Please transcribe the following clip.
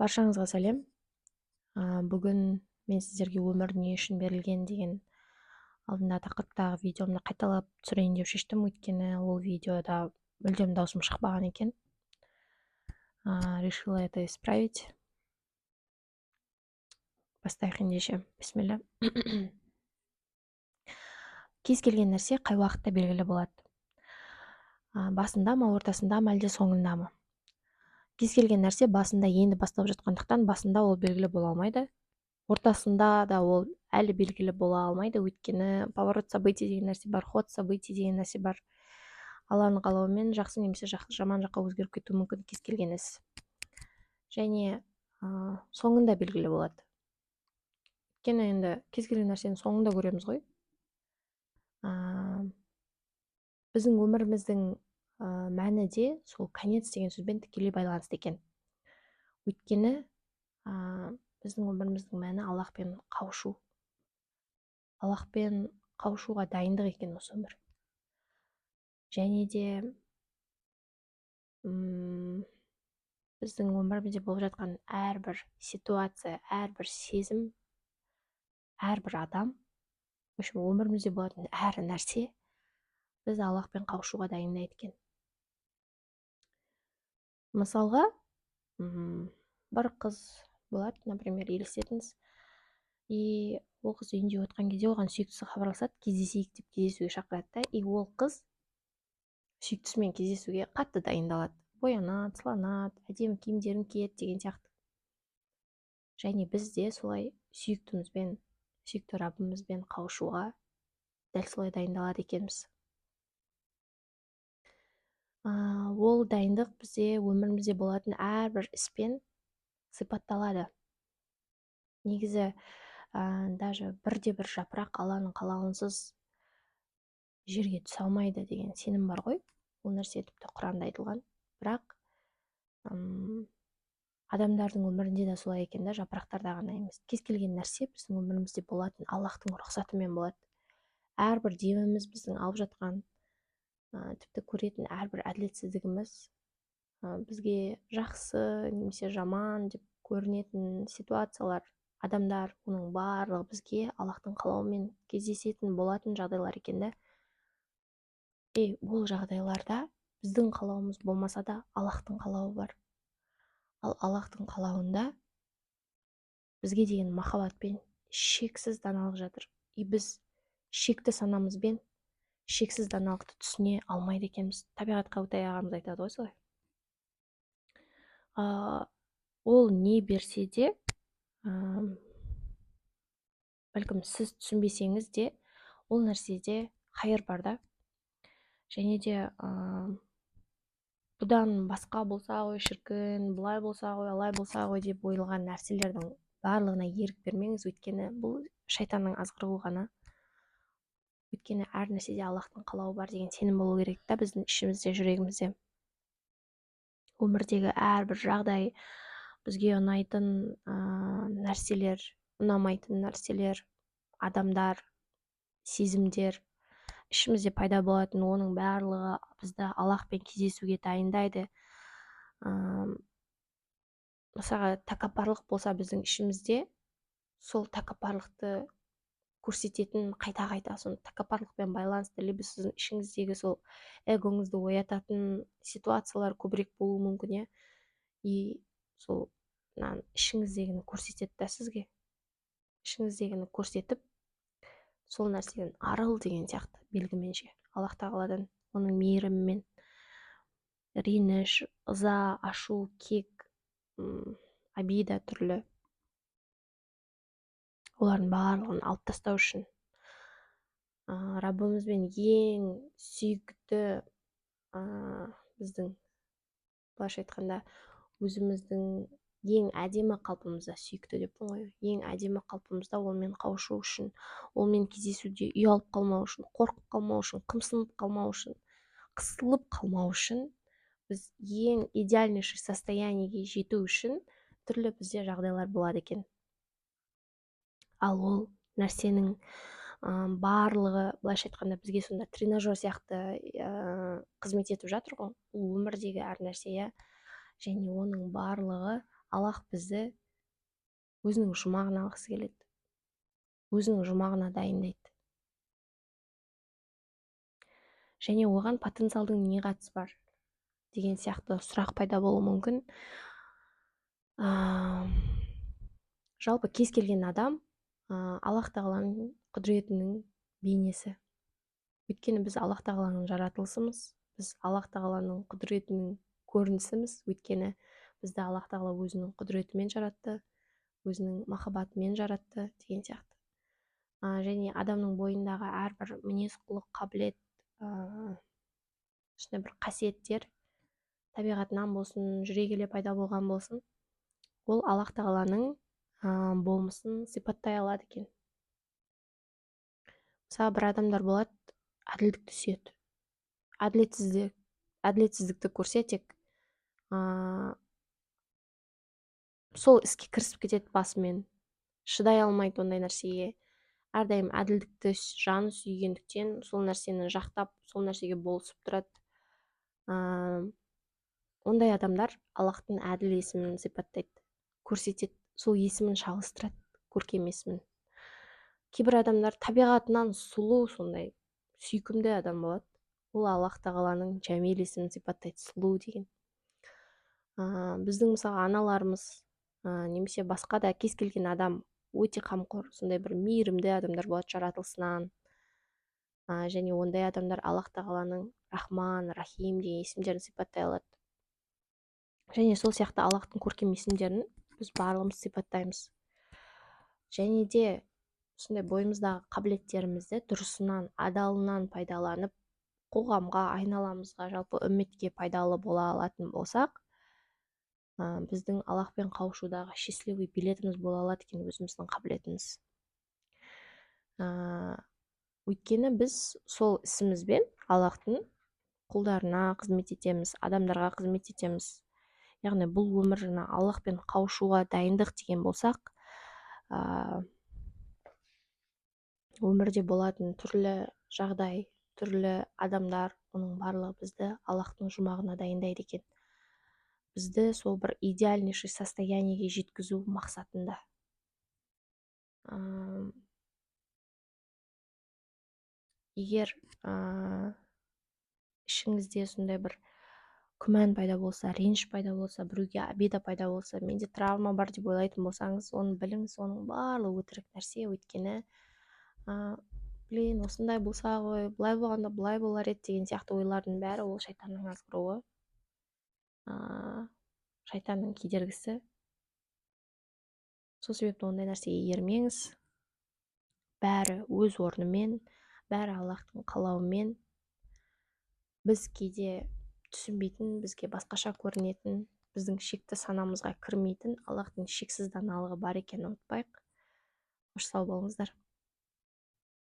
Баршаңызға сәлем. Бүгін мен сіздерге өмір не үшін берілген деген алдында тақырыптағы видеомды қайталап түсірейін деп шештім, өйткені ол видеода мүлдем даусым шықпаған екен. Решила это исправить. Бастайық ендеше. Бисмилля. Кез келген нәрсе қай уақытта белгілі болады. Басында ма, ортасында ма, әлде соңында ма? Кез келген нәрсе басында енді бастап жатқандықтан басында ол белгілі бола алмайды. Ортасында да ол әлі белгілі бола алмайды, өйткені поворот событий деген нәрсе бар, ход событий деген нәрсе бар. Алланың қалауымен жақсы немесе жаман жаққа өзгеріп кетуі мүмкін кез келген іс. Және соңында белгілі болады. Өйткені енді кез келген нәрсені соңында көреміз ғой. Біздің өміріміздің мәні де сол конец деген сөзбен тікелей байланысты екен. Өйткені біздің өміріміздің мәні Аллахпен қауышу. Аллахпен қауышуға дайындық екен осы өмір. Және де біздің өмірімізде болып жатқан әрбір ситуация, әрбір сезім, әрбір адам, өмірімізде болатын әр нәрсе біз Аллахпен қауышуға дайындайды екен. Мысалға, бір қыз болады, например, елестетіңіз, и ол қыз үйінде отқан кезде оған сүйіктісі хабарласады, кездесейік деп кездесуге шақырады да, и ол қыз сүйіктісімен кездесуге қатты дайындалады. Боянады, сыланады, әдемі киімдерін киеді деген сияқты. Және біз де солай сүйіктімізбен, сүйікті Раббымызбен қауышуға дәл солай дайындалады екенбіз. Ол дайындық бізде өмірімізде болатын әрбір іспен сипатталады. Негізі, даже бірде-бір жапырақ Алланың қалауынсыз жерге түсе алмайды деген сенім бар ғой. Ол нәрсе тіпті Құранда айтылған. Бірақ адамдардың өмірінде де солай екен да, жапырақтарда ғана емес. Кез келген нәрсе біздің өмірімізде болатын Аллахтың рұқсатымен болады. Әрбір деміміз, біздің алып жатқан, тіпті көретін әрбір әділетсіздігіміз бізге жақсы немесе жаман деп көрінетін ситуациялар, адамдар, оның барлығы бізге Аллахтың қалауымен кездесетін болатын жағдайлар екен да. Бұл жағдайларда біздің қалауымыз болмаса да Аллахтың қалауы бар. Ал Аллахтың қалауында бізге деген махаббатпен шексіз даналық жатыр. И біз шекті санамызбен шексіз даналықты түсіне алмайды екенбіз. Табиғат Қаутай ағамыз айтады ғой солай. Ол не берсе де, бәлкім сіз түсінбесеңіз де, ол нәрседе хайыр бар да. Және де бұдан басқа болса ғой шіркін, бұлай болса ғой, алай болса ғой деп ойылған нәрселердің барлығына ерік бермеңіз, өйткені бұл шайтанның азғыруы ғана. Өйткені әр нәрседе Аллахтың қалауы бар деген сенім болу керек та біздің ішімізде, жүрегімізде. Өмірдегі әрбір жағдай, бізге ұнайтын нәрселер, ұнамайтын нәрселер, адамдар, сезімдер, ішімізде пайда болатын оның барлығы бізді Аллахпен кездесуге дайындайды. Мысалға, тәкаппарлық болса біздің ішімізде, сол тәкаппарлықты көрсететін қайта-қайта соны тәкаппарлықпен байланысты, либо сіздің ішіңіздегі сол эгоңызды оятатын ситуациялар көбірек болуы мүмкін, и сол ішіңіздегіні көрсетеді да сізге. Ішіңіздегіні көрсетіп, сол нәрседен арыл деген сияқты белгіменше. Аллах тағаладан, оның мейірімімен, реніш, ыза, ашу, кек, обида түрлі, олардың барлығын алып тастау үшін Раббымызбен ең сүйікті, біздің былайша айтқанда өзіміздің ең әдемі қалпымызда, сүйікті деппін ғой, ең әдемі қалпымызда олмен қауышу үшін, олмен кездесуде ұялып қалмау үшін, қорқып қалмау үшін, қымсынып қалмау үшін, қысылып қалмау үшін, біз ең идеальнейший состояниеге жету үшін түрлі бізде жағдайлар болады екен. Ал ол нәрсенің барлығы, былайша айтқанда, бізге сонда тренажер сияқты қызмет етіп жатыр ғой. Ол өмірдегі әр нәрсе, және оның барлығы Аллах бізді өзінің жұмағына алғысы келеді, өзінің жұмағына дайындайды. Және оған потенциалдың не қатысы бар деген сияқты сұрақ пайда болуы мүмкін. Жалпы кез келген адам Аллах тағаланың құдіретінің бейнесі. Өйткені біз Аллах тағаланың жаратылысымыз, біз Аллах тағаланың құдіретінің көрінісіміз. Өйткені бізді Аллах тағала өзінің құдіретімен жаратты, өзінің махаббатымен жаратты деген сияқты. Және адамның бойындағы әрбір мінез құлық, қабілет, бір қасиеттер табиғатынан болсын, жүре келе пайда болған болсын, ол Аллах тағаланың болмысын сипаттай алады екен. Мысалы, бір адамдар болады, әділдікті сүйеді. Әділетсіздікті көрсе, тек сол іске кірісіп кетеді басымен, шыдай алмайды ондай нәрсеге. Әрдайым әділдікті жаны сүйгендіктен сол нәрсені жақтап, сол нәрсеге болысып тұрады. Ондай адамдар Аллахтың әділ есімін сипаттайды, көрсетеді, сол есімін шағыстырады, көркем есімін. Кейбір адамдар табиғатынан сұлу, сондай сүйкімді адам болады. Ол Аллах тағаланың жәмил есімін сипаттайды, сұлу деген. Біздің мысалы аналарымыз, немесе басқа да кез келген адам өте қамқор, сондай бір мейірімді адамдар болады жаратылысынан. Және ондай адамдар Аллах тағаланың Рахман, Рахим деген есімдерін сипаттай алады. Және сол сияқты Аллахтың көркем есімдерін біз барлығымыз сипаттаймыз. Және де сондай бойымыздағы қабілеттерімізді дұрысынан, адалынан пайдаланып, қоғамға, айналамызға, жалпы үмметке пайдалы бола алатын болсақ, біздің Аллахпен қауышудағы счастливый билетіміз бола алады екен өзіміздің қабілетіміз. Өйткені біз сол ісімізбен Аллахтың құлдарына қызмет етеміз, адамдарға қызмет етеміз. Яғни бұл өмір Аллахпен қауышуға дайындық деген болсақ, өмірде болатын түрлі жағдай, түрлі адамдар, оның барлығы бізді Аллахтың жұмағына дайындайды екен. Бізді сол бір идеальнейший состояниеге жеткізу мақсатында. Егер ішіңізде сондай бір күмән пайда болса, реніш пайда болса, біреуге обида пайда болса, менде травма бар деп ойлайтын болсаңыз, оны біліңіз, оның барлығы өтірік нәрсе. Өйткені осындай болса ғой, былай болғанда былай болар еді деген сияқты ойлардың бәрі ол шайтанның азғыруы, шайтанның кедергісі. Сол себепті ондай нәрсеге ермеңіз. Бәрі өз орнымен, бәрі Аллахтың қалауымен. Біз кейде түсінбейтін, бізге басқаша көрінетін, біздің шекті санамызға кірмейтін Аллахтың шексіз даналығы бар екенін ұмытпайық. Қош сау болыңыздар.